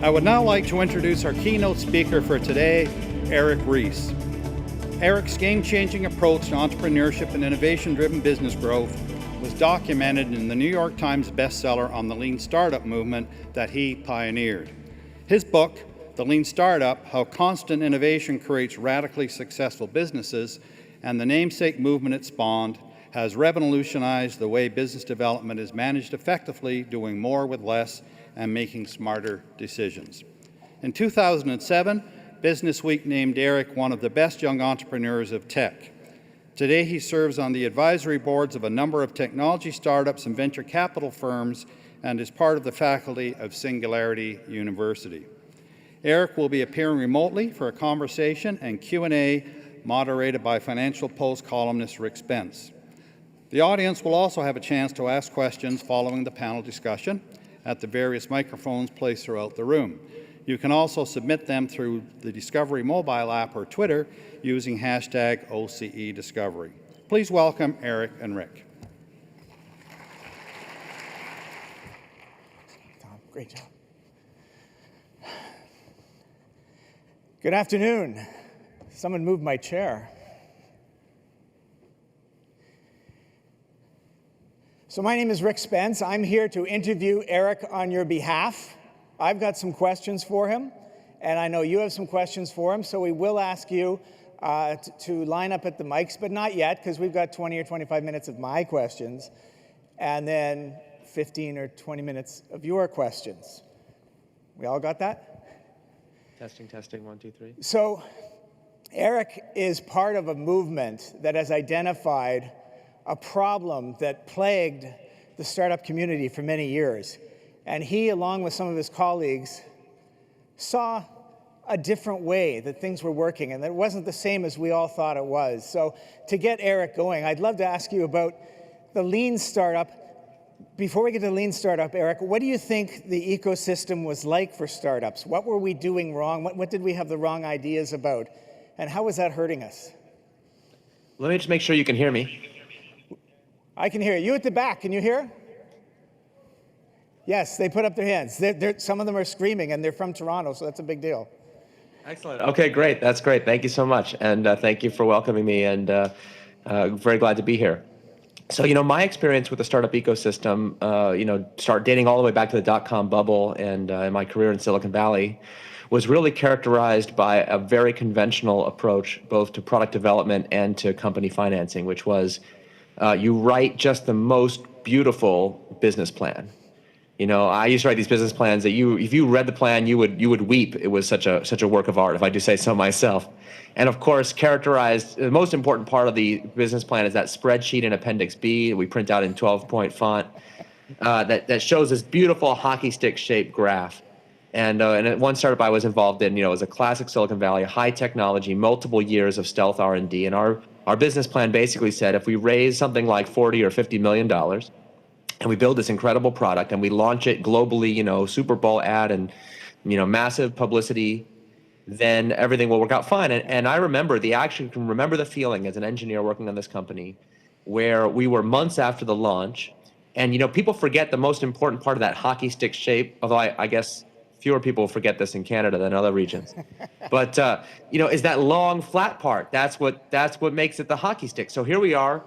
I would now like to introduce our keynote speaker for today, Eric Ries. Eric's game-changing approach to entrepreneurship and innovation-driven business growth was documented in the New York Times bestseller on the Lean Startup movement that he pioneered. His book, The Lean Startup: How Constant Innovation Creates Radically Successful Businesses, and the namesake movement it spawned, has revolutionized the way business development is managed effectively, doing more with less, and making smarter decisions. In 2007, Business Week named Eric one of the best young entrepreneurs of tech. Today, he serves on the advisory boards of a number of technology startups and venture capital firms and is part of the faculty of Singularity University. Eric will be appearing remotely for a conversation and Q&A moderated by Financial Post columnist Rick Spence. The audience will also have a chance to ask questions following the panel discussion at the various microphones placed throughout the room. You can also submit them through the Discovery mobile app or Twitter using hashtag OCE Discovery. Please welcome Eric and Rick. Tom, great job. Good afternoon. Someone moved my chair. So my name is Rick Spence. I'm here to interview Eric on your behalf. I've got some questions for him, and I know you have some questions for him, so we will ask you to line up at the mics, but not yet, because we've got 20 or 25 minutes of my questions, and then 15 or 20 minutes of your questions. We all got that? Testing, 1, 2, 3. So Eric is part of a movement that has identified a problem that plagued the startup community for many years. And he, along with some of his colleagues, saw a different way that things were working and that it wasn't the same as we all thought it was. So to get Eric going, I'd love to ask you about the Lean Startup. Before we get to Lean Startup, Eric, what do you think the ecosystem was like for startups? What were we doing wrong? What did we have the wrong ideas about? And how was that hurting us? Let me just make sure you can hear me. I can hear you. You at the back, can you hear? Yes, they put up their hands. Some of them are screaming, and they're from Toronto, so that's a big deal. Excellent. Okay, great. That's great. Thank you so much. And thank you for welcoming me, and very glad to be here. So, my experience with the startup ecosystem, start dating all the way back to the dot-com bubble and in my career in Silicon Valley, was really characterized by a very conventional approach, both to product development and to company financing, which was you write just the most beautiful business plan. I used to write these business plans that if you read the plan, you would weep. It was such a work of art, if I do say so myself. And of course, characterized, the most important part of the business plan is that spreadsheet in Appendix B that we print out in 12-point font that shows this beautiful hockey stick shaped graph. And at one startup I was involved in, it was a classic Silicon Valley, high technology, multiple years of stealth R&D. And our business plan basically said if we raise something like $40 or $50 million, and we build this incredible product and we launch it globally, Super Bowl ad and, massive publicity, then everything will work out fine. And I can remember the feeling as an engineer working on this company where we were months after the launch. And, people forget the most important part of that hockey stick shape, although I guess fewer people forget this in Canada than other regions. But, is that long flat part. That's what makes it the hockey stick. So here we are.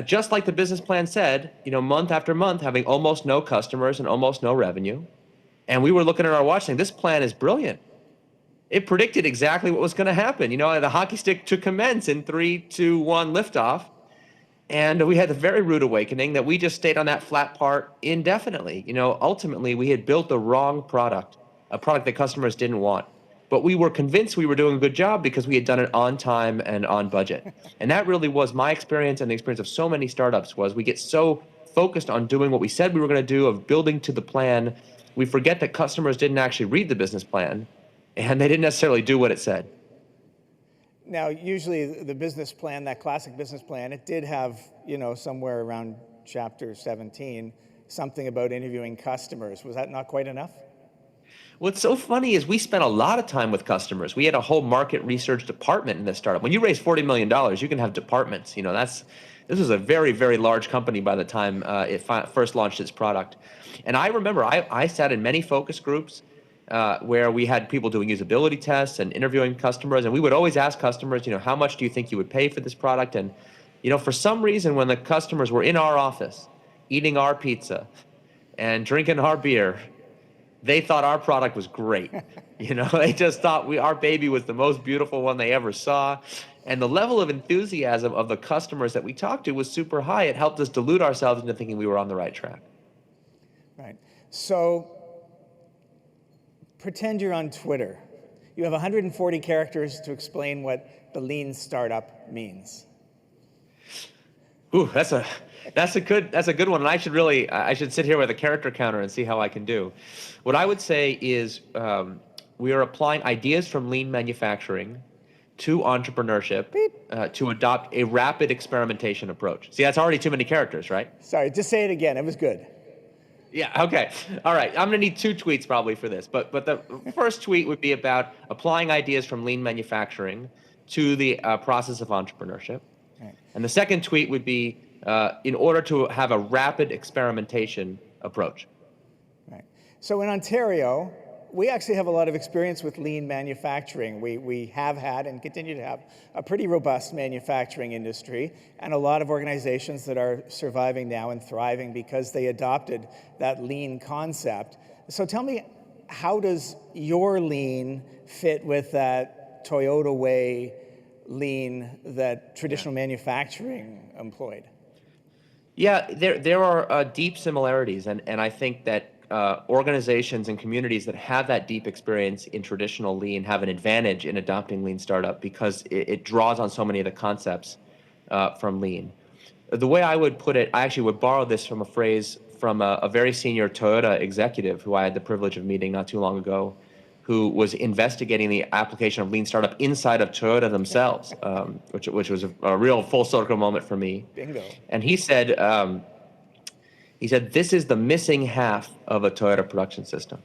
Just like the business plan said, month after month, having almost no customers and almost no revenue. And we were looking at our watch saying, this plan is brilliant. It predicted exactly what was going to happen. The hockey stick to commence in 3, 2, 1 liftoff. And we had a very rude awakening that we just stayed on that flat part indefinitely. Ultimately, we had built the wrong product, a product that customers didn't want. But we were convinced we were doing a good job because we had done it on time and on budget. And that really was my experience and the experience of so many startups was we get so focused on doing what we said we were going to do, of building to the plan, we forget that customers didn't actually read the business plan and they didn't necessarily do what it said. Now, usually the business plan, that classic business plan, it did have, somewhere around chapter 17, something about interviewing customers. Was that not quite enough? What's so funny is we spent a lot of time with customers. We had a whole market research department in this startup. When you raise $40 million, you can have departments. This was a very, very large company by the time it first launched its product. And I remember I sat in many focus groups where we had people doing usability tests and interviewing customers, and we would always ask customers, how much do you think you would pay for this product? And for some reason, when the customers were in our office eating our pizza and drinking our beer, they thought our product was great. They just thought our baby was the most beautiful one they ever saw. And the level of enthusiasm of the customers that we talked to was super high. It helped us delude ourselves into thinking we were on the right track. Right. So pretend you're on Twitter. You have 140 characters to explain what the lean startup means. Ooh, that's a good one. And I should sit here with a character counter and see how I can do. What I would say is we are applying ideas from lean manufacturing to entrepreneurship to adopt a rapid experimentation approach. See, that's already too many characters, right? Sorry, just say it again. It was good. Yeah, okay. All right, I'm gonna need 2 tweets probably for this, but the first tweet would be about applying ideas from lean manufacturing to the process of entrepreneurship. Right. And the second tweet would be in order to have a rapid experimentation approach. Right. So in Ontario, we actually have a lot of experience with lean manufacturing. We have had and continue to have a pretty robust manufacturing industry and a lot of organizations that are surviving now and thriving because they adopted that lean concept. So tell me, how does your lean fit with that Toyota way lean that traditional manufacturing employed? Yeah, there are deep similarities, and I think that organizations and communities that have that deep experience in traditional lean have an advantage in adopting lean startup because it draws on so many of the concepts from lean. The way I would put it, I actually would borrow this from a phrase from a very senior Toyota executive who I had the privilege of meeting not too long ago, who was investigating the application of lean startup inside of Toyota themselves, which was a real full circle moment for me. Bingo. And he said, this is the missing half of a Toyota production system.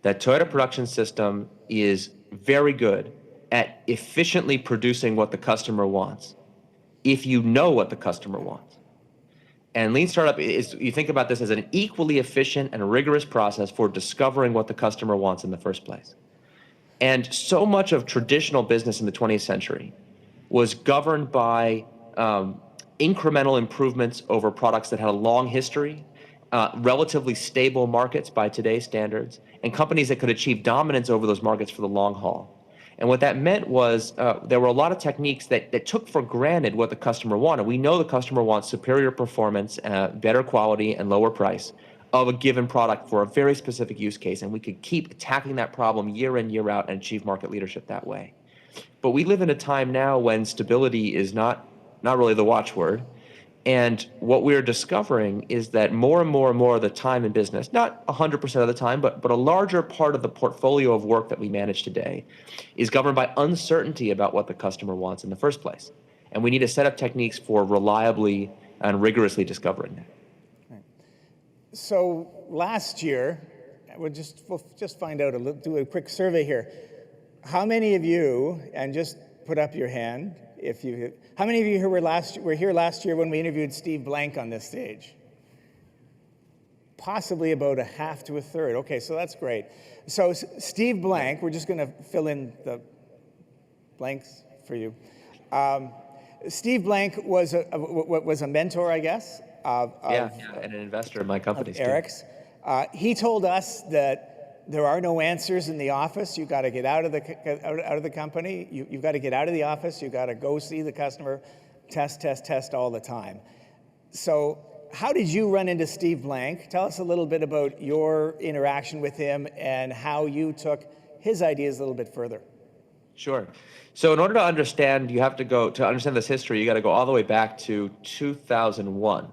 That Toyota production system is very good at efficiently producing what the customer wants, if you know what the customer wants. And lean startup is, you think about this as an equally efficient and rigorous process for discovering what the customer wants in the first place. And so much of traditional business in the 20th century was governed by incremental improvements over products that had a long history, relatively stable markets by today's standards, and companies that could achieve dominance over those markets for the long haul. And what that meant was there were a lot of techniques that took for granted what the customer wanted. We know the customer wants superior performance, better quality, and lower price of a given product for a very specific use case, and we could keep attacking that problem year in, year out and achieve market leadership that way. But we live in a time now when stability is not really the watchword. And what we're discovering is that more and more and more of the time in business, not 100% of the time, but a larger part of the portfolio of work that we manage today is governed by uncertainty about what the customer wants in the first place. And we need to set up techniques for reliably and rigorously discovering that. Right. So last year, we'll just find out, do a quick survey here. How many of you, and just put up your hand, how many of you who were here last year when we interviewed Steve Blank on this stage? Possibly about a half to a third. Okay, so that's great. So Steve Blank, we're just going to fill in the blanks for you. Steve Blank was a mentor, I guess, and an investor in my company. Eric's. He told us that there are no answers in the office. You've got to get out of the company. You've got to get out of the office. You've got to go see the customer, test all the time. So how did you run into Steve Blank? Tell us a little bit about your interaction with him and how you took his ideas a little bit further. Sure. So in order to understand, to understand this history, you got to go all the way back to 2001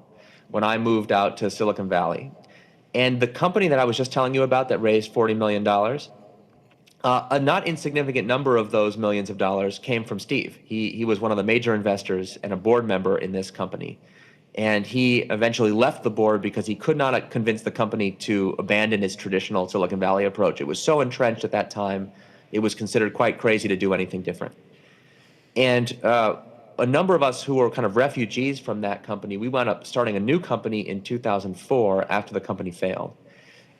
when I moved out to Silicon Valley. And the company that I was just telling you about that raised $40 million, a not insignificant number of those millions of dollars came from Steve. He was one of the major investors and a board member in this company. And he eventually left the board because he could not convince the company to abandon its traditional Silicon Valley approach. It was so entrenched at that time, it was considered quite crazy to do anything different. And a number of us who were kind of refugees from that company, we wound up starting a new company in 2004 after the company failed.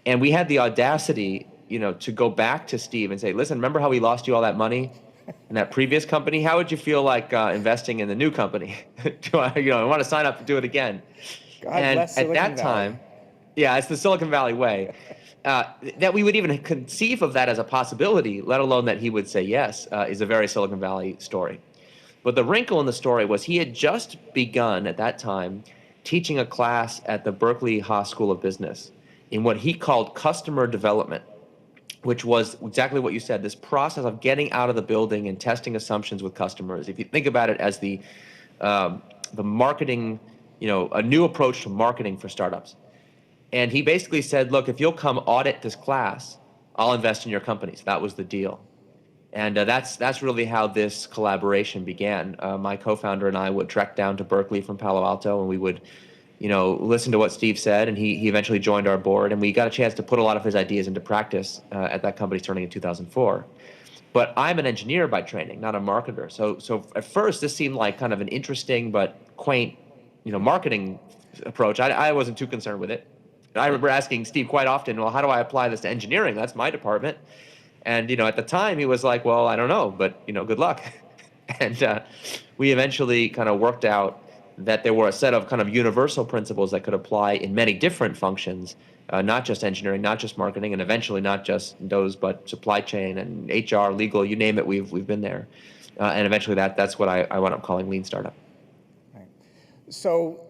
And we had the audacity, to go back to Steve and say, listen, remember how we lost you all that money in that previous company? How would you feel like investing in the new company? I want to sign up to do it again. God And bless at Silicon that Valley. time, yeah, it's the Silicon Valley way. That we would even conceive of that as a possibility, let alone that he would say yes, is a very Silicon Valley story. But the wrinkle in the story was he had just begun at that time teaching a class at the Berkeley Haas School of Business in what he called customer development, which was exactly what you said, this process of getting out of the building and testing assumptions with customers. If you think about it as the marketing, a new approach to marketing for startups. And he basically said, look, if you'll come audit this class, I'll invest in your companies. That was the deal. And that's really how this collaboration began. My co-founder and I would trek down to Berkeley from Palo Alto, and we would, listen to what Steve said, and he eventually joined our board, and we got a chance to put a lot of his ideas into practice at that company starting in 2004. But I'm an engineer by training, not a marketer. So at first, this seemed like kind of an interesting but quaint, marketing approach. I wasn't too concerned with it. I remember asking Steve quite often, well, how do I apply this to engineering? That's my department. And, at the time he was like, well, I don't know, but, good luck. And we eventually kind of worked out that there were a set of kind of universal principles that could apply in many different functions, not just engineering, not just marketing, and eventually not just those, but supply chain and HR, legal, you name it, we've been there. And eventually that's what I wound up calling Lean Startup. Right. So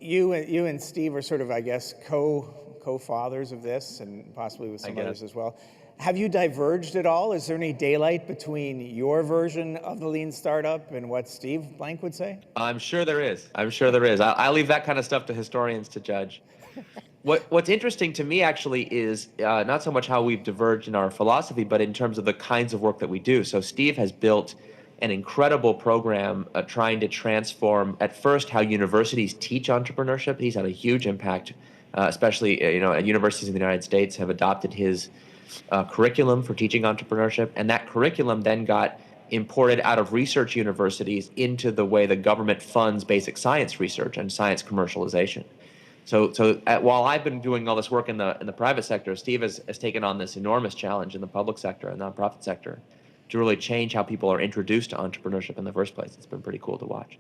you and Steve are sort of, I guess, co-fathers of this, and possibly with some others as well. Have you diverged at all? Is there any daylight between your version of the Lean Startup and what Steve Blank would say? I'm sure there is. I leave that kind of stuff to historians to judge. What's interesting to me actually is not so much how we've diverged in our philosophy, but in terms of the kinds of work that we do. So Steve has built an incredible program trying to transform, at first, how universities teach entrepreneurship. He's had a huge impact, especially at universities in the United States have adopted his curriculum for teaching entrepreneurship, and that curriculum then got imported out of research universities into the way the government funds basic science research and science commercialization. So while I've been doing all this work in the private sector, Steve has taken on this enormous challenge in the public sector and nonprofit sector to really change how people are introduced to entrepreneurship in the first place. It's been pretty cool to watch.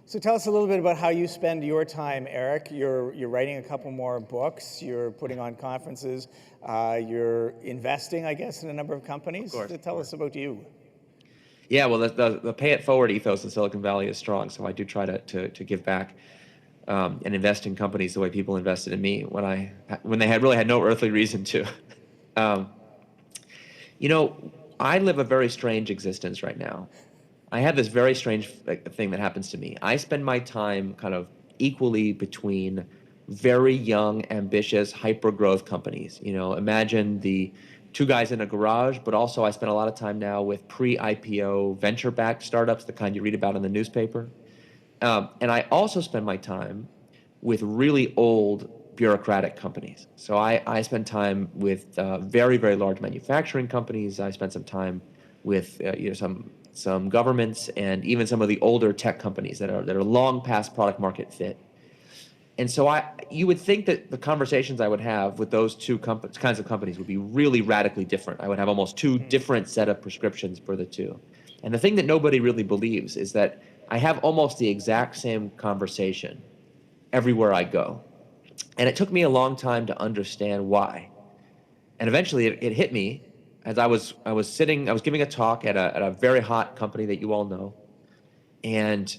So tell us a little bit about how you spend your time, Eric. You're writing a couple more books. You're putting on conferences. You're investing, I guess, in a number of companies. Of course. Tell us about you. Yeah, well, the pay it forward ethos in Silicon Valley is strong, so I do try to give back and invest in companies the way people invested in me when they really had no earthly reason to. I live a very strange existence right now. I have this very strange thing that happens to me. I spend my time kind of equally between very young, ambitious, hyper-growth companies. Imagine the two guys in a garage, but also I spend a lot of time now with pre-IPO venture-backed startups, the kind you read about in the newspaper. And I also spend my time with really old bureaucratic companies. So I spend time with very, very large manufacturing companies. I spend some time with some governments and even some of the older tech companies that are long past product market fit. And so you would think that the conversations I would have with those two kinds of companies would be really radically different. I would have almost two different set of prescriptions for the two. And the thing that nobody really believes is that I have almost the exact same conversation everywhere I go. And it took me a long time to understand why. And eventually it hit me as I was giving a talk at a very hot company that you all know. And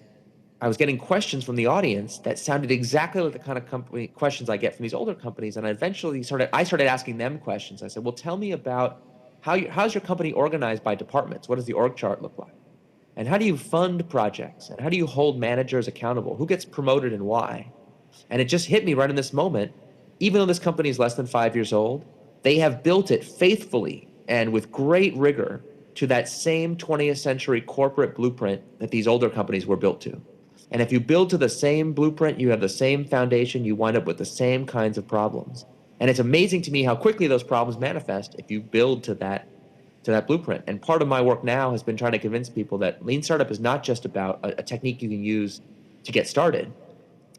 I was getting questions from the audience that sounded exactly like the kind of questions I get from these older companies. And I eventually started asking them questions. I said, well, tell me about how's your company organized by departments? What does the org chart look like? And how do you fund projects? And how do you hold managers accountable? Who gets promoted and why? And it just hit me right in this moment. Even though this company is less than 5 years old, they have built it faithfully and with great rigor to that same 20th century corporate blueprint that these older companies were built to. And if you build to the same blueprint, you have the same foundation, you wind up with the same kinds of problems. And it's amazing to me how quickly those problems manifest if you build to that blueprint. And part of my work now has been trying to convince people that Lean Startup is not just about a technique you can use to get started.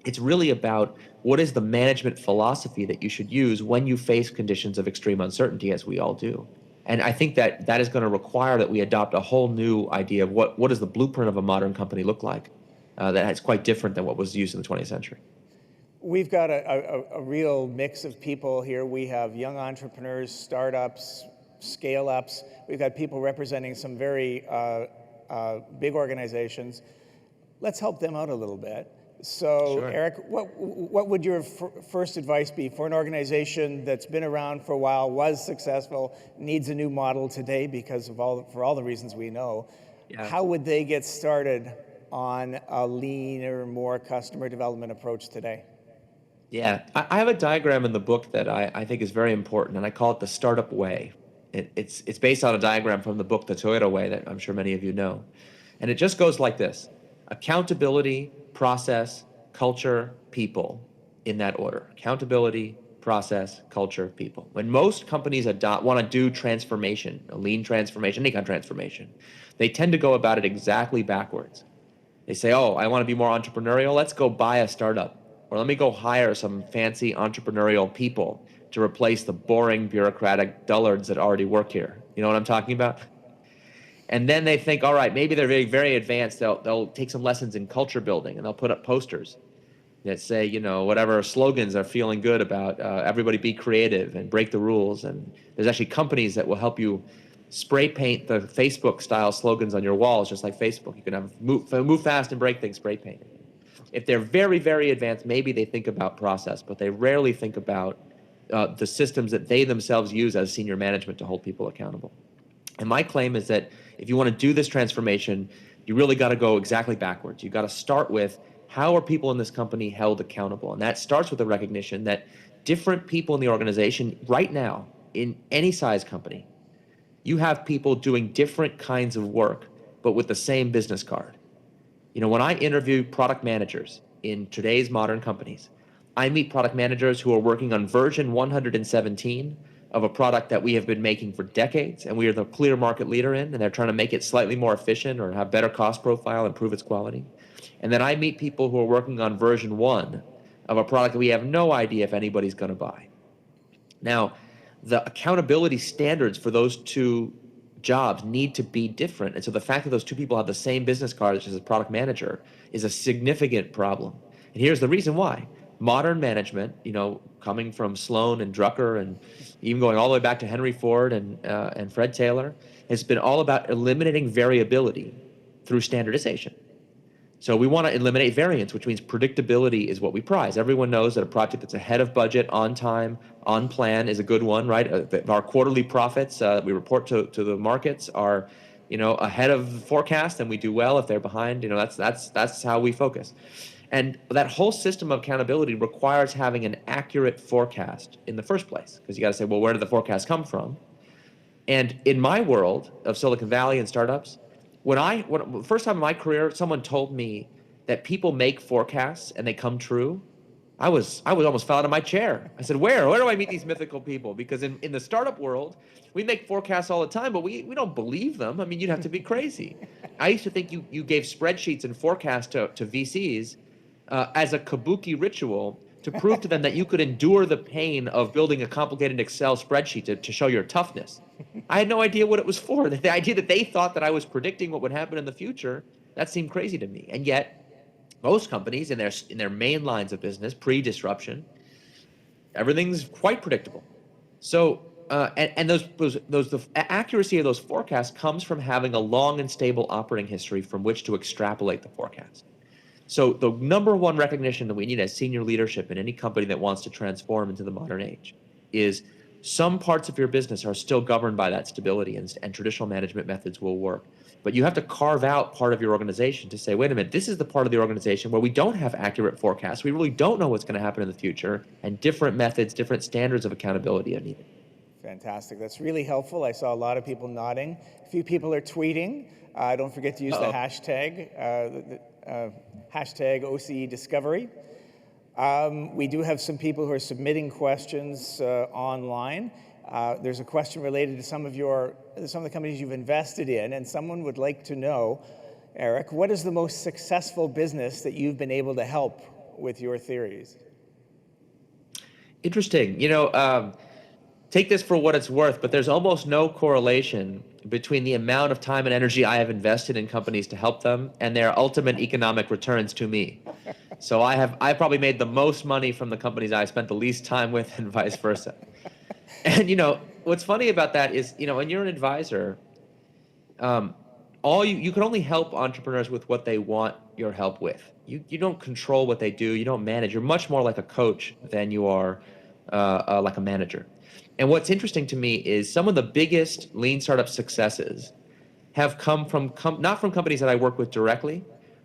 It's really about what is the management philosophy that you should use when you face conditions of extreme uncertainty, as we all do. And I think that that is going to require that we adopt a whole new idea of what does the blueprint of a modern company look like, that is quite different than what was used in the 20th century. We've got a real mix of people here. We have young entrepreneurs, startups, scale-ups. We've got people representing some very big organizations. Let's help them out a little bit. So, Sure. Eric, what would your first advice be for an organization that's been around for a while, was successful, needs a new model today because of for all the reasons we know? Yeah. How would they get started on a leaner, more customer development approach today? Yeah, I have a diagram in the book that I think is very important, and I call it the startup way. It's based on a diagram from the book The Toyota Way that I'm sure many of you know. And it just goes like this: accountability, process, culture, people, in that order. Accountability, process, culture, people. When most companies want to do transformation, a lean transformation, any kind of transformation, they tend to go about it exactly backwards. They say, oh, I want to be more entrepreneurial. Let's go buy a startup. Or let me go hire some fancy entrepreneurial people to replace the boring bureaucratic dullards that already work here. You know what I'm talking about? And then they think, all right, maybe they're very, very advanced. They'll take some lessons in culture building, and they'll put up posters that say, you know, whatever slogans are feeling good about, everybody be creative and break the rules. And there's actually companies that will help you spray paint the Facebook style slogans on your walls, just like Facebook. You can have move fast and break things, spray paint. If they're very, very advanced, maybe they think about process, but they rarely think about the systems that they themselves use as senior management to hold people accountable. And my claim is that if you want to do this transformation, you really got to go exactly backwards. You got to start with, how are people in this company held accountable? And that starts with the recognition that different people in the organization right now, in any size company, you have people doing different kinds of work, but with the same business card. You know, when I interview product managers in today's modern companies, I meet product managers who are working on version 117 of a product that we have been making for decades, and we are the clear market leader in, and they're trying to make it slightly more efficient or have better cost profile, improve its quality. And then I meet people who are working on version 1 of a product that we have no idea if anybody's going to buy. Now, the accountability standards for those two jobs need to be different. And so the fact that those two people have the same business card as a product manager is a significant problem. And here's the reason why. Modern management, you know, coming from Sloan and Drucker and even going all the way back to Henry Ford and Fred Taylor, has been all about eliminating variability through standardization. So we want to eliminate variance, which means predictability is what we prize. Everyone knows that a project that's ahead of budget, on time, on plan is a good one, right? Our quarterly profits we report to the markets are, you know, ahead of forecast, and we do well. If they're behind, you know, that's how we focus. And that whole system of accountability requires having an accurate forecast in the first place, because you got to say, well, where did the forecast come from? And in my world of Silicon Valley and startups, when first time in my career, someone told me that people make forecasts and they come true, I almost fell out of my chair. I said, where do I meet these mythical people? Because in the startup world, we make forecasts all the time, but we don't believe them. I mean, you'd have to be crazy. I used to think you gave spreadsheets and forecasts to VCs as a kabuki ritual to prove to them that you could endure the pain of building a complicated Excel spreadsheet to show your toughness. I had no idea what it was for. The idea that they thought that I was predicting what would happen in the future, that seemed crazy to me. And yet, most companies in their main lines of business, pre-disruption, everything's quite predictable. So, the accuracy of those forecasts comes from having a long and stable operating history from which to extrapolate the forecast. So the number one recognition that we need as senior leadership in any company that wants to transform into the modern age is some parts of your business are still governed by that stability, and traditional management methods will work. But you have to carve out part of your organization to say, wait a minute, this is the part of the organization where we don't have accurate forecasts. We really don't know what's going to happen in the future, and different methods, different standards of accountability are needed. Fantastic. That's really helpful. I saw a lot of people nodding. A few people are tweeting. Don't forget to use the hashtag. Hashtag OCE Discovery. We do have some people who are submitting questions online. There's a question related to some of the companies you've invested in, and someone would like to know, Eric, what is the most successful business that you've been able to help with your theories? Interesting. Take this for what it's worth, but there's almost no correlation between the amount of time and energy I have invested in companies to help them and their ultimate economic returns to me. So I probably made the most money from the companies I spent the least time with, and vice versa. And what's funny about that is, when you're an advisor, you can only help entrepreneurs with what they want your help with. You don't control what they do. You don't manage. You're much more like a coach than you are like a manager. And what's interesting to me is some of the biggest lean startup successes have come from not from companies that I work with directly,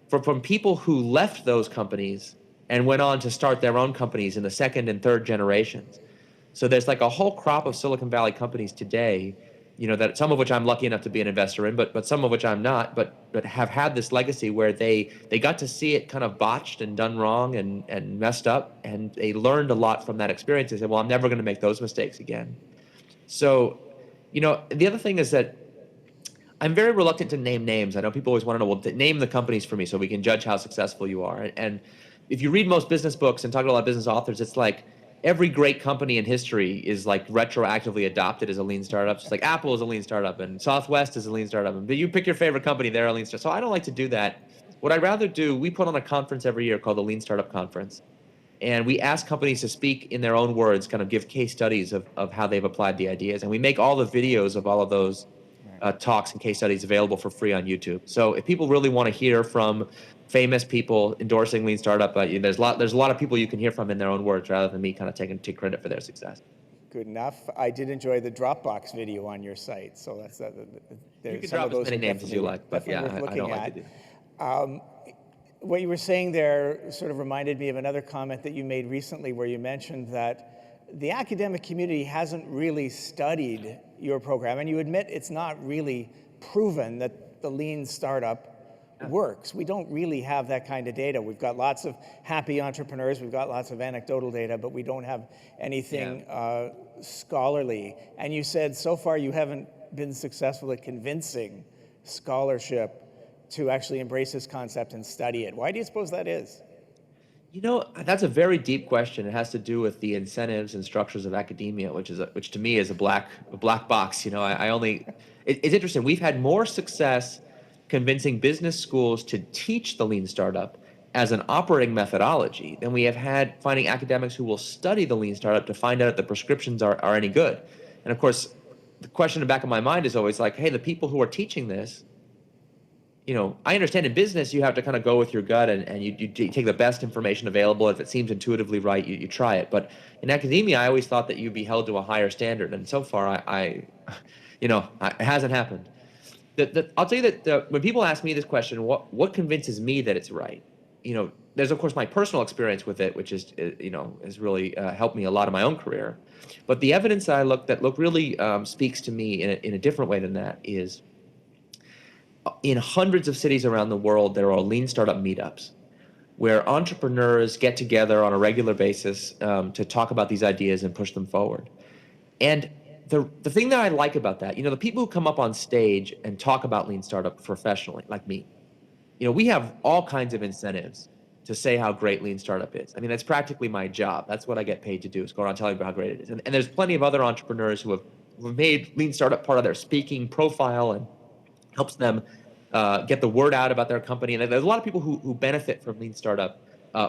but from people who left those companies and went on to start their own companies in the second and third generations. So there's like a whole crop of Silicon Valley companies today, that some of which I'm lucky enough to be an investor in, but some of which I'm not, but have had this legacy where they got to see it kind of botched and done wrong and messed up, and they learned a lot from that experience. They said, well, I'm never going to make those mistakes again. So, the other thing is that I'm very reluctant to name names. I know people always want to know, well, name the companies for me so we can judge how successful you are. And if you read most business books and talk to a lot of business authors, it's like every great company in history is like retroactively adopted as a lean startup. It's like Apple is a lean startup and Southwest is a lean startup. But you pick your favorite company, they're a lean startup. So I don't like to do that. What I'd rather do, we put on a conference every year called the Lean Startup Conference. And we ask companies to speak in their own words, kind of give case studies of how they've applied the ideas. And we make all the videos of all of those talks and case studies available for free on YouTube. So if people really want to hear from famous people endorsing lean startup, there's a lot of people you can hear from in their own words rather than me kind of take credit for their success. Good enough. I did enjoy the Dropbox video on your site, so that's you can drop as many names as you like, but yeah, I don't like to do. What you were saying there sort of reminded me of another comment that you made recently, where you mentioned that the academic community hasn't really studied your program, and you admit it's not really proven that the lean startup works. We don't really have that kind of data. We've got lots of happy entrepreneurs, we've got lots of anecdotal data, but we don't have anything scholarly. And you said so far you haven't been successful at convincing scholarship to actually embrace this concept and study it. Why do you suppose that is? That's a very deep question. It has to do with the incentives and structures of academia, which to me is a black box. It's interesting. We've had more success convincing business schools to teach the lean startup as an operating methodology than we have had finding academics who will study the lean startup to find out if the prescriptions are any good. And of course, the question in the back of my mind is always like, hey, the people who are teaching this, I understand in business you have to kind of go with your gut and you take the best information available. If it seems intuitively right, you try it. But in academia, I always thought that you'd be held to a higher standard. And so far, it hasn't happened. I'll tell you that when people ask me this question, what convinces me that it's right? There's of course my personal experience with it, which is has really helped me a lot in my own career. But the evidence that I really speaks to me in a different way than that is in hundreds of cities around the world, there are lean startup meetups where entrepreneurs get together on a regular basis to talk about these ideas and push them forward. And the thing that I like about that, the people who come up on stage and talk about lean startup professionally, like me, we have all kinds of incentives to say how great lean startup is. I mean, that's practically my job. That's what I get paid to do, is go around telling people how great it is. And there's plenty of other entrepreneurs who have made lean startup part of their speaking profile and helps them get the word out about their company. And there's a lot of people who benefit from lean startup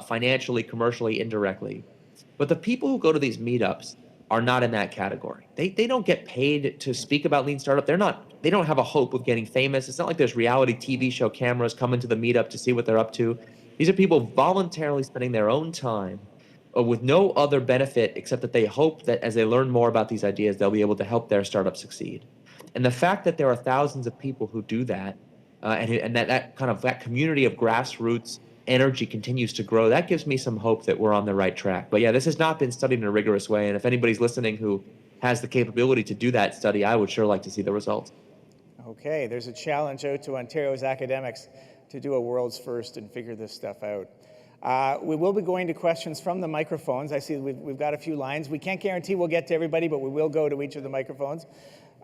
financially, commercially, indirectly. But the people who go to these meetups are not in that category. They don't get paid to speak about lean startup. They don't have a hope of getting famous. It's not like there's reality TV show cameras coming to the meetup to see what they're up to. These are people voluntarily spending their own time with no other benefit except that they hope that as they learn more about these ideas, they'll be able to help their startup succeed. And the fact that there are thousands of people who do that, and that community of grassroots energy continues to grow, that gives me some hope that we're on the right track. But yeah, this has not been studied in a rigorous way. And if anybody's listening who has the capability to do that study, I would sure like to see the results. Okay, there's a challenge out to Ontario's academics to do a world's first and figure this stuff out. We will be going to questions from the microphones. I see we've got a few lines. We can't guarantee we'll get to everybody, but we will go to each of the microphones.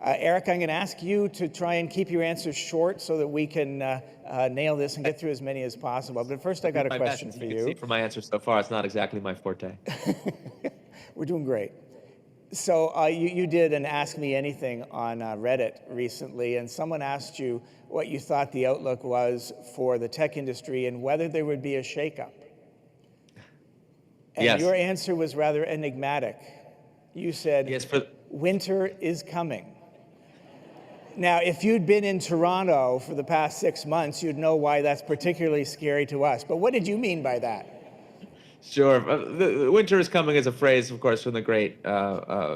Eric, I'm going to ask you to try and keep your answers short so that we can nail this and get through as many as possible. But first, I got a question for You can you. see from my answers so far, it's not exactly my forte. We're doing great. So you did an Ask Me Anything on Reddit recently, and someone asked you what you thought the outlook was for the tech industry and whether there would be a shakeup. And Yes. your answer was rather enigmatic. You said, Yes, winter is coming. Now, if you'd been in Toronto for the past 6 months, you'd know why that's particularly scary to us. But what did you mean by that? Sure. The winter is coming is a phrase, of course, from the great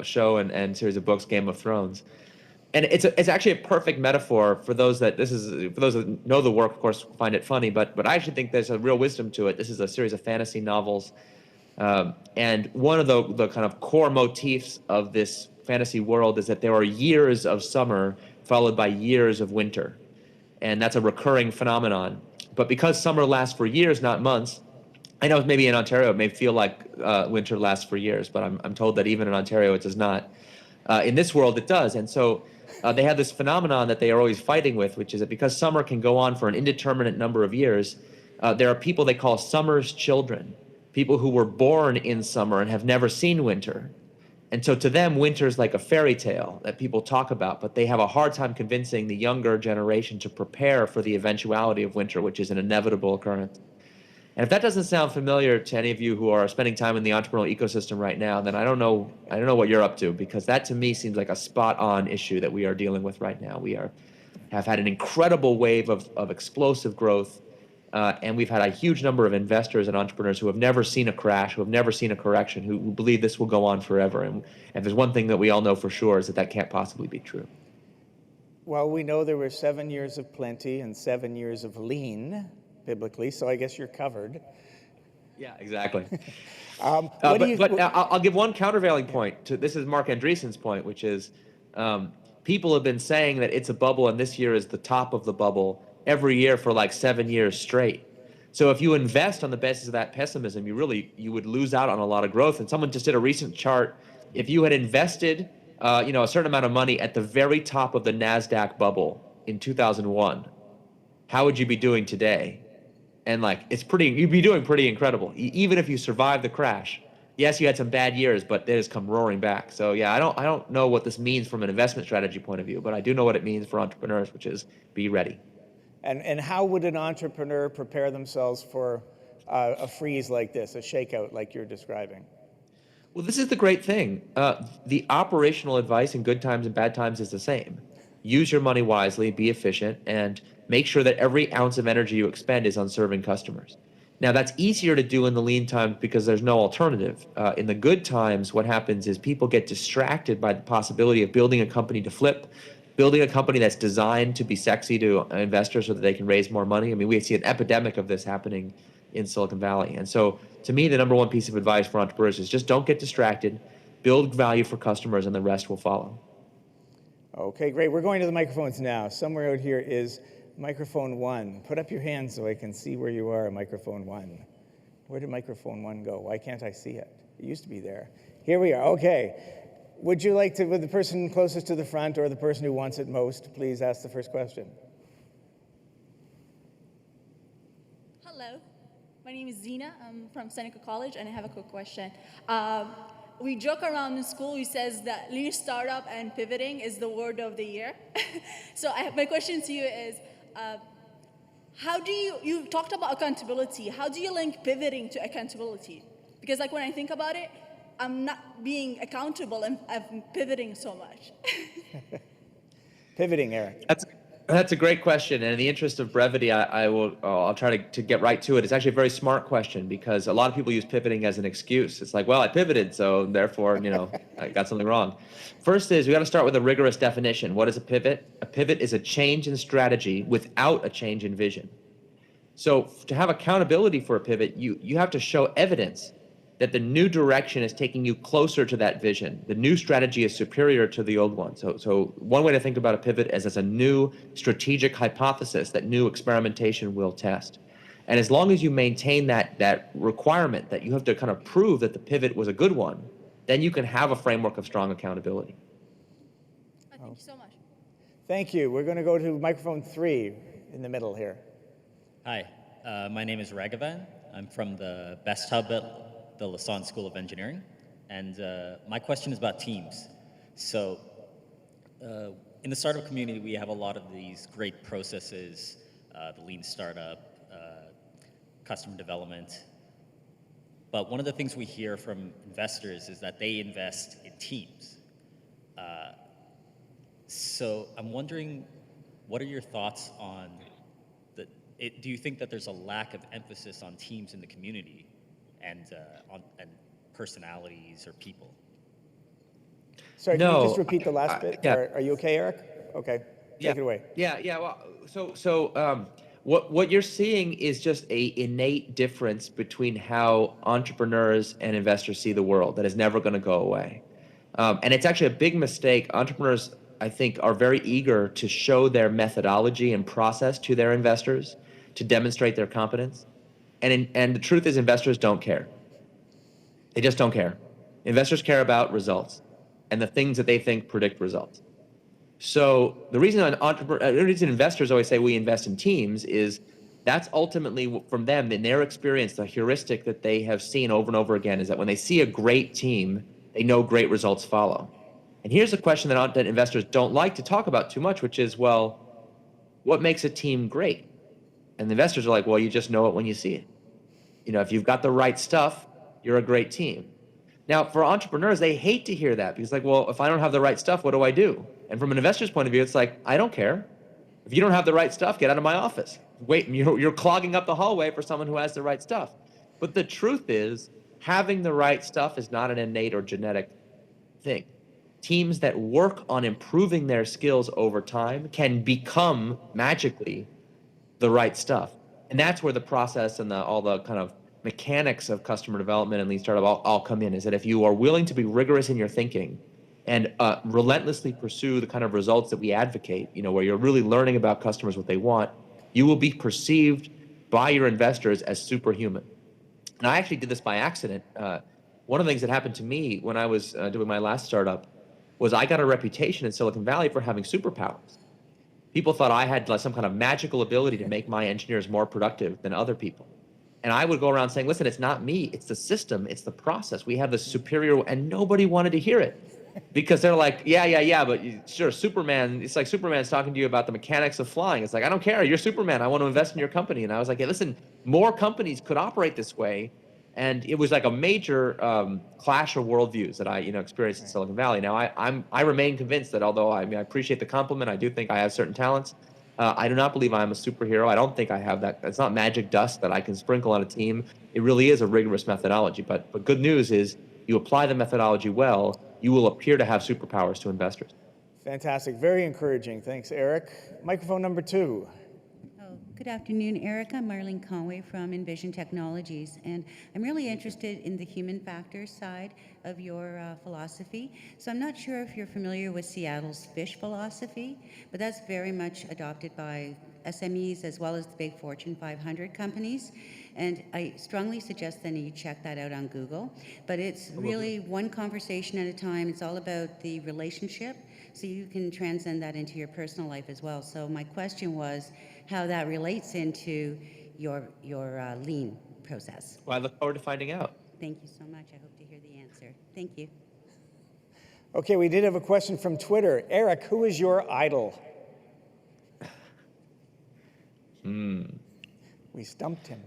show and series of books, Game of Thrones. And it's actually a perfect metaphor for those that know the work, of course, find it funny. But I actually think there's a real wisdom to it. This is a series of fantasy novels. And one of the kind of core motifs of this fantasy world is that there are years of summer followed by years of winter. And that's a recurring phenomenon. But because summer lasts for years, not months, I know maybe in Ontario it may feel like winter lasts for years, but I'm told that even in Ontario it does not. In this world it does. And so they have this phenomenon that they are always fighting with, which is that because summer can go on for an indeterminate number of years, there are people they call summer's children, people who were born in summer and have never seen winter. And so to them, winter is like a fairy tale that people talk about, but they have a hard time convincing the younger generation to prepare for the eventuality of winter, which is an inevitable occurrence. And if that doesn't sound familiar to any of you who are spending time in the entrepreneurial ecosystem right now, then I don't know what you're up to, because that to me seems like a spot-on issue that we are dealing with right now. We have had an incredible wave of explosive growth, and we've had a huge number of investors and entrepreneurs who have never seen a crash, who have never seen a correction, who believe this will go on forever. And there's one thing that we all know for sure is that can't possibly be true. Well, we know there were 7 years of plenty and 7 years of lean, biblically, so I guess you're covered. Yeah, exactly. But I'll give one countervailing point to this is Mark Andreessen's point, which is people have been saying that it's a bubble and this year is the top of the bubble every year for like 7 years straight. So if you invest on the basis of that pessimism, you would lose out on a lot of growth. And someone just did a recent chart. If you had invested a certain amount of money at the very top of the NASDAQ bubble in 2001, how would you be doing today? And you'd be doing pretty incredible, even if you survived the crash. Yes, you had some bad years, but they just come roaring back. So yeah, I don't know what this means from an investment strategy point of view, but I do know what it means for entrepreneurs, which is be ready. And how would an entrepreneur prepare themselves for a freeze like this, a shakeout like you're describing? Well, this is the great thing. The operational advice in good times and bad times is the same. Use your money wisely, be efficient, and make sure that every ounce of energy you expend is on serving customers. Now, that's easier to do in the lean times because there's no alternative. In the good times, what happens is people get distracted by the possibility of building a company to flip, building a company that's designed to be sexy to investors so that they can raise more money. I mean, we see an epidemic of this happening in Silicon Valley. And so to me, the number one piece of advice for entrepreneurs is just don't get distracted, build value for customers, and the rest will follow. Okay, great. We're going to the microphones now. Somewhere out here is microphone 1. Put up your hand so I can see where you are, microphone 1. Where did microphone 1 go? Why can't I see it? It used to be there. Here we are. Okay. Would the person closest to the front or the person who wants it most, please ask the first question? Hello, my name is Zina. I'm from Seneca College, and I have a quick question. We joke around in school. We says that lean startup and pivoting is the word of the year. So my question to you is, how do you talked about accountability. How do you link pivoting to accountability? Because when I think about it, I'm not being accountable and I'm pivoting so much. Pivoting, Eric. That's a great question, and in the interest of brevity, I'll try to get right to it. It's actually a very smart question because a lot of people use pivoting as an excuse. It's like, well, I pivoted, so therefore, I got something wrong. First is we got to start with a rigorous definition. What is a pivot? A pivot is a change in strategy without a change in vision. So to have accountability for a pivot, you have to show evidence that the new direction is taking you closer to that vision. The new strategy is superior to the old one. So one way to think about a pivot is as a new strategic hypothesis that new experimentation will test. And as long as you maintain that requirement that you have to kind of prove that the pivot was a good one, then you can have a framework of strong accountability. Thank you so much. Thank you. We're going to go to microphone 3 in the middle here. Hi, my name is Raghavan. I'm from the Best Hub at the Lassonde School of Engineering. And my question is about teams. So in the startup community, we have a lot of these great processes, the lean startup, customer development. But one of the things we hear from investors is that they invest in teams. So I'm wondering, what are your thoughts on do you think that there's a lack of emphasis on teams in the community and personalities or people? Sorry, can you No, just repeat the last bit? yeah. Are you okay, Eric? Okay, take it away. Yeah. Well, what you're seeing is just a innate difference between how entrepreneurs and investors see the world that is never going to go away. And it's actually a big mistake. Entrepreneurs, I think, are very eager to show their methodology and process to their investors to demonstrate their competence. And the truth is, investors don't care. They just don't care. Investors care about results and the things that they think predict results. So the reason investors always say we invest in teams is that's ultimately from them, in their experience, the heuristic that they have seen over and over again is that when they see a great team, they know great results follow. And here's a question that investors don't like to talk about too much, which is, well, what makes a team great? And the investors are like, well, you just know it when you see it. You know, if you've got the right stuff, you're a great team. Now, for entrepreneurs, they hate to hear that because, like, well, if I don't have the right stuff, what do I do? And from an investor's point of view, it's like, I don't care. If you don't have the right stuff, get out of my office. Wait, you're clogging up the hallway for someone who has the right stuff. But the truth is, having the right stuff is not an innate or genetic thing. Teams that work on improving their skills over time can become magically the right stuff. And that's where the process and all the kind of mechanics of customer development and lean startup all come in, is that if you are willing to be rigorous in your thinking and relentlessly pursue the kind of results that we advocate, you know, where you're really learning about customers, what they want, you will be perceived by your investors as superhuman. And I actually did this by accident. One of the things that happened to me when I was doing my last startup was I got a reputation in Silicon Valley for having superpowers. People thought I had like some kind of magical ability to make my engineers more productive than other people. And I would go around saying, listen, it's not me, it's the system, it's the process. We have the superior, and nobody wanted to hear it. Because they're like, yeah, but sure, Superman, it's like Superman's talking to you about the mechanics of flying. It's like, I don't care, you're Superman, I want to invest in your company. And I was like, hey, listen, more companies could operate this way. And it was like a major clash of worldviews that I experienced in Silicon Valley. Now, I remain convinced that although I appreciate the compliment, I do think I have certain talents. I do not believe I'm a superhero. I don't think I have that. It's not magic dust that I can sprinkle on a team. It really is a rigorous methodology. But good news is you apply the methodology well, you will appear to have superpowers to investors. Fantastic. Very encouraging. Thanks, Eric. Microphone number 2. Good afternoon, Eric. I'm Marlene Conway from Envision Technologies, and I'm really interested in the human factors side of your philosophy. So I'm not sure if you're familiar with Seattle's FISH philosophy, but that's very much adopted by SMEs as well as the big Fortune 500 companies. And I strongly suggest that you check that out on Google. But it's really one conversation at a time. It's all about the relationship, so you can transcend that into your personal life as well. So my question was how that relates into your lean process. Well, I look forward to finding out. Thank you so much. I hope to hear the answer. Thank you. Okay, we did have a question from Twitter. Eric, who is your idol? We stumped him.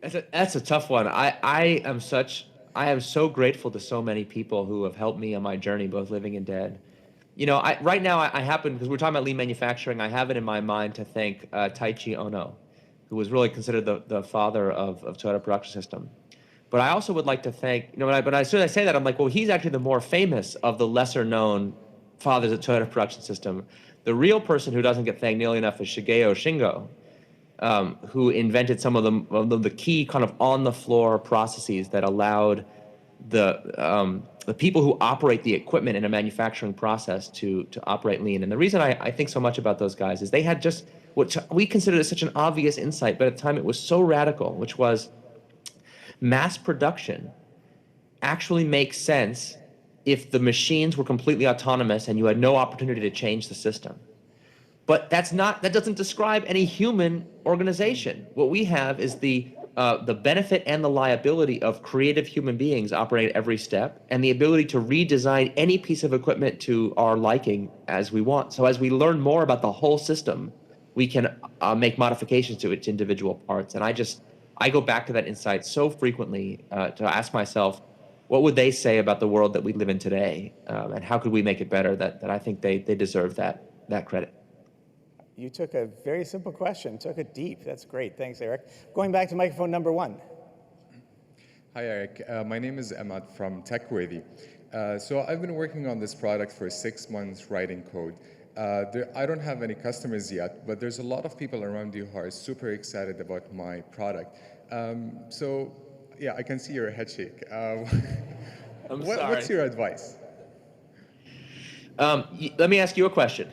That's a tough one. I am so grateful to so many people who have helped me on my journey, both living and dead. You know, right now I happen, because we're talking about lean manufacturing, I have it in my mind to thank Taiichi Ohno, who was really considered the father of Toyota Production System. But I also would like to thank, as soon as I say that, I'm like, well, he's actually the more famous of the lesser known fathers of Toyota Production System. The real person who doesn't get thanked nearly enough is Shigeo Shingo, who invented some of the key kind of on-the-floor processes that allowed the people who operate the equipment in a manufacturing process to operate lean. And the reason I think so much about those guys is they had just what we considered such an obvious insight, but at the time it was so radical, which was mass production actually makes sense if the machines were completely autonomous and you had no opportunity to change the system. But that doesn't describe any human organization. What we have is the benefit and the liability of creative human beings operating at every step, and the ability to redesign any piece of equipment to our liking as we want. So as we learn more about the whole system, we can make modifications to its individual parts. And I go back to that insight so frequently to ask myself, what would they say about the world that we live in today, and how could we make it better? That I think they deserve that credit. You took a very simple question, took it deep. That's great. Thanks, Eric. Going back to microphone number 1. Hi, Eric. My name is Emad from TechWorthy. So I've been working on this product for 6 months writing code. I don't have any customers yet, but there's a lot of people around you who are super excited about my product. So yeah, I can see your head shake. I'm sorry. What's your advice? Let me ask you a question.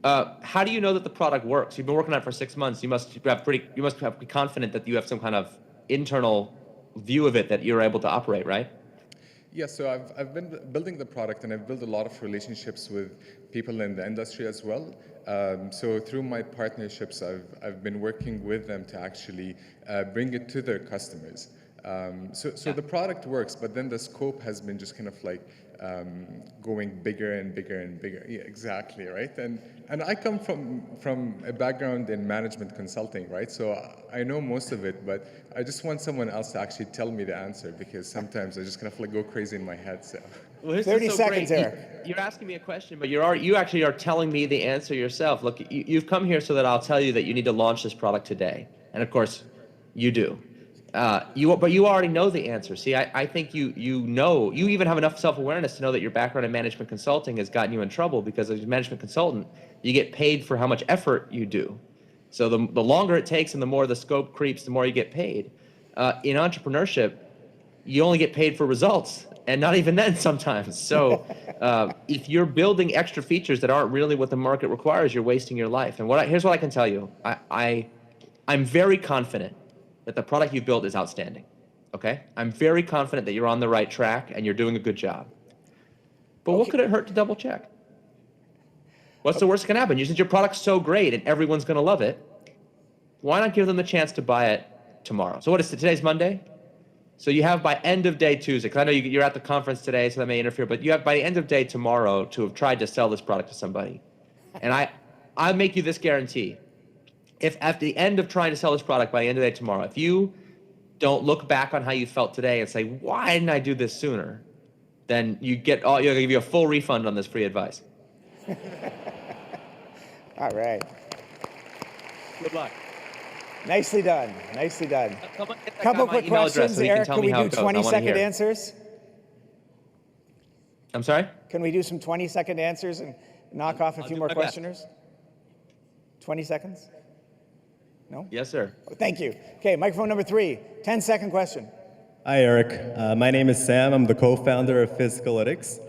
How do you know that the product works? You've been working on it for 6 months. You must be confident that you have some kind of internal view of it that you're able to operate, right? Yeah, so I've been building the product, and I've built a lot of relationships with people in the industry as well. So through my partnerships, I've been working with them to actually bring it to their customers. So the product works, but then the scope has been just kind of like going bigger and bigger and bigger. Yeah, exactly, right? And I come from a background in management consulting, right? So I know most of it, but I just want someone else to actually tell me the answer, because sometimes I just kind of like go crazy in my head. So. Well, this 30 is so seconds, great. Eric. You're asking me a question, but you actually are telling me the answer yourself. Look, you've come here so that I'll tell you that you need to launch this product today, and of course, you do. But you already know the answer. See, I think you even have enough self-awareness to know that your background in management consulting has gotten you in trouble, because as a management consultant, you get paid for how much effort you do. So the longer it takes and the more the scope creeps, the more you get paid. In entrepreneurship, you only get paid for results, and not even then sometimes. So if you're building extra features that aren't really what the market requires, you're wasting your life. And here's what I can tell you. I'm very confident that the product you built is outstanding, okay? I'm very confident that you're on the right track and you're doing a good job. But what could it hurt to double check? What's the worst that can happen? Since your product's so great and everyone's gonna love it, why not give them the chance to buy it tomorrow? So what is it, today's Monday? So you have by end of day Tuesday, because I know you're at the conference today, so that may interfere, but you have by the end of day tomorrow to have tried to sell this product to somebody. And I'll make you this guarantee. If at the end of trying to sell this product by the end of the day tomorrow, if you don't look back on how you felt today and say, why didn't I do this sooner? Then you're gonna give you a full refund on this free advice. All right. Good luck. Nicely done. Nicely done. I Couple got my quick email address questions. so you can Eric, tell can me we how do it goes. I wanna 20-second hear. answers? I'm sorry? Can we do some 20-second answers and knock off a few do more my best. questioners? 20 seconds? No? Yes, sir. Thank you. Okay, microphone number 3, 10-second question. Hi, Eric. My name is Sam. I'm the co-founder of Physikalytics.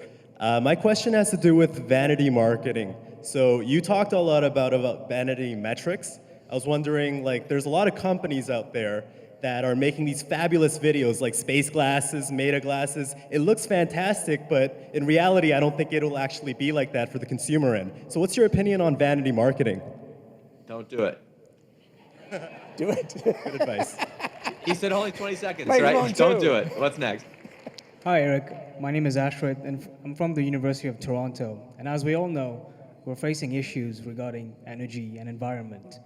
My question has to do with vanity marketing. So you talked a lot about vanity metrics. I was wondering, like, there's a lot of companies out there that are making these fabulous videos, like space glasses, Meta glasses. It looks fantastic, but in reality, I don't think it'll actually be like that for the consumer end. So what's your opinion on vanity marketing? Don't do it. Do it. Good advice. He said only 20 seconds, Microphone right? Don't two. do it. What's next? Hi, Eric. My name is Ashrit, and I'm from the University of Toronto. And as we all know, we're facing issues regarding energy and environment.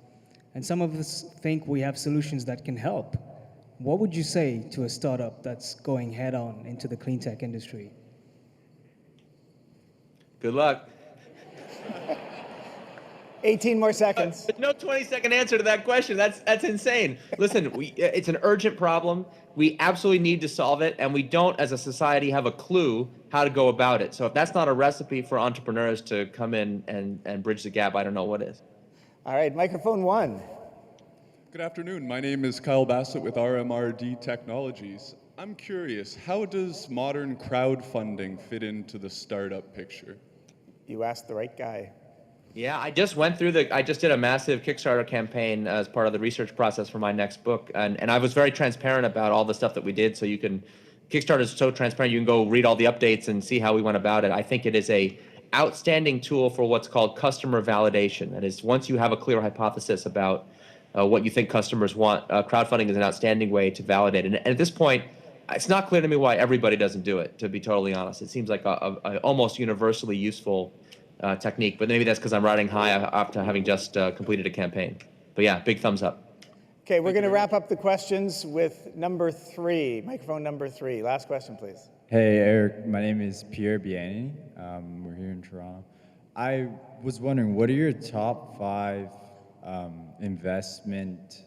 And some of us think we have solutions that can help. What would you say to a startup that's going head-on into the clean tech industry? Good luck. 18 more seconds. No 20-second answer to that question. That's insane. Listen, it's an urgent problem. We absolutely need to solve it, and we don't, as a society, have a clue how to go about it. So if that's not a recipe for entrepreneurs to come in and bridge the gap, I don't know what is. All right, microphone 1. Good afternoon. My name is Kyle Bassett with RMRD Technologies. I'm curious, how does modern crowdfunding fit into the startup picture? You asked the right guy. Yeah, I just did a massive Kickstarter campaign as part of the research process for my next book, and I was very transparent about all the stuff that we did, so you can Kickstarter is so transparent. You can go read all the updates and see how we went about it. I think it is a outstanding tool for what's called customer validation. That is, once you have a clear hypothesis about what you think customers want, crowdfunding is an outstanding way to validate it. And at this point, it's not clear to me why everybody doesn't do it, to be totally honest. It seems like a almost universally useful technique, but maybe that's because I'm riding high after having just completed a campaign. But yeah, big thumbs up. Okay, we're going to wrap up the questions with number 3, microphone number 3. Last question, please. Hey, Eric. My name is Pierre Biani. We're here in Toronto. I was wondering, what are your top 5 investment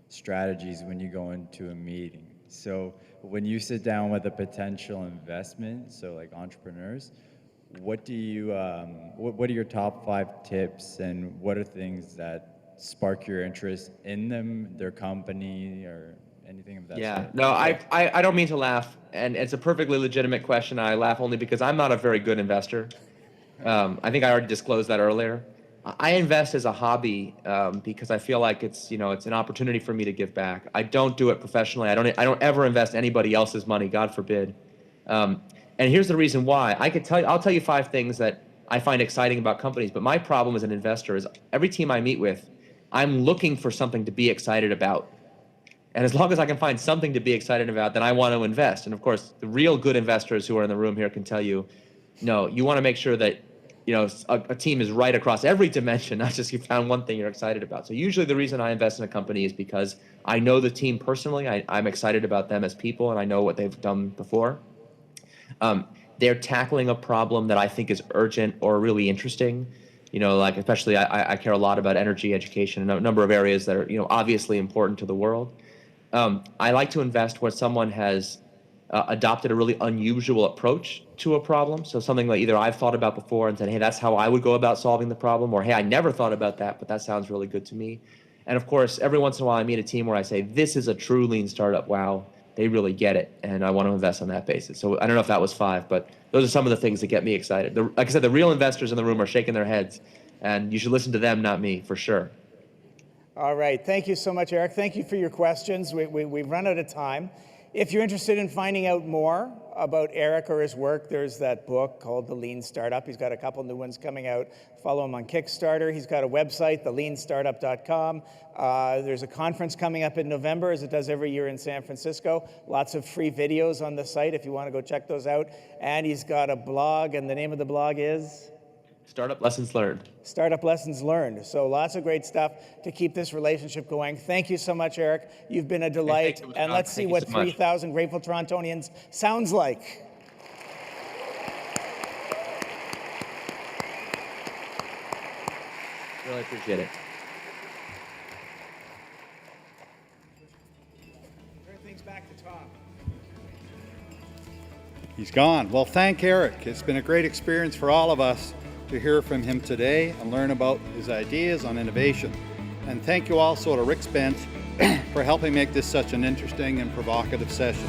strategies when you go into a meeting? So when you sit down with a potential investment, so like entrepreneurs, what do you, what are your top 5 tips, and what are things that spark your interest in them, their company, or anything of that sort? Yeah, no, I don't mean to laugh, and it's a perfectly legitimate question. I laugh only because I'm not a very good investor. I think I already disclosed that earlier. I invest as a hobby because I feel like it's an opportunity for me to give back. I don't do it professionally. I don't ever invest anybody else's money, God forbid. And here's the reason why. I'll tell you 5 things that I find exciting about companies, but my problem as an investor is every team I meet with, I'm looking for something to be excited about. And as long as I can find something to be excited about, then I want to invest. And of course, the real good investors who are in the room here can tell you, no, you want to make sure that a team is right across every dimension, not just you found one thing you're excited about. So usually the reason I invest in a company is because I know the team personally. I'm excited about them as people, and I know what they've done before. They're tackling a problem that I think is urgent or really interesting. Like especially I care a lot about energy, education, and a number of areas that are obviously important to the world. I like to invest where someone has adopted a really unusual approach to a problem. So something that either I've thought about before and said, hey, that's how I would go about solving the problem, or hey, I never thought about that, but that sounds really good to me. And of course, every once in a while I meet a team where I say, this is a true lean startup. Wow, they really get it, and I want to invest on that basis. So I don't know if that was 5, but those are some of the things that get me excited. Like I said, the real investors in the room are shaking their heads, and you should listen to them, not me, for sure. All right. Thank you so much, Eric. Thank you for your questions. We've run out of time. If you're interested in finding out more about Eric or his work, there's that book called The Lean Startup. He's got a couple new ones coming out. Follow him on Kickstarter. He's got a website, theleanstartup.com. There's a conference coming up in November, as it does every year in San Francisco. Lots of free videos on the site if you want to go check those out. And he's got a blog, and the name of the blog is? Startup Lessons Learned. Startup Lessons Learned. So lots of great stuff to keep this relationship going. Thank you so much, Eric. You've been a delight. And let's see what 3,000 grateful Torontonians sounds like. Really appreciate it. Everything's back to top. He's gone. Well, thank Eric. It's been a great experience for all of us to hear from him today and learn about his ideas on innovation. And thank you also to Rick Spence for helping make this such an interesting and provocative session.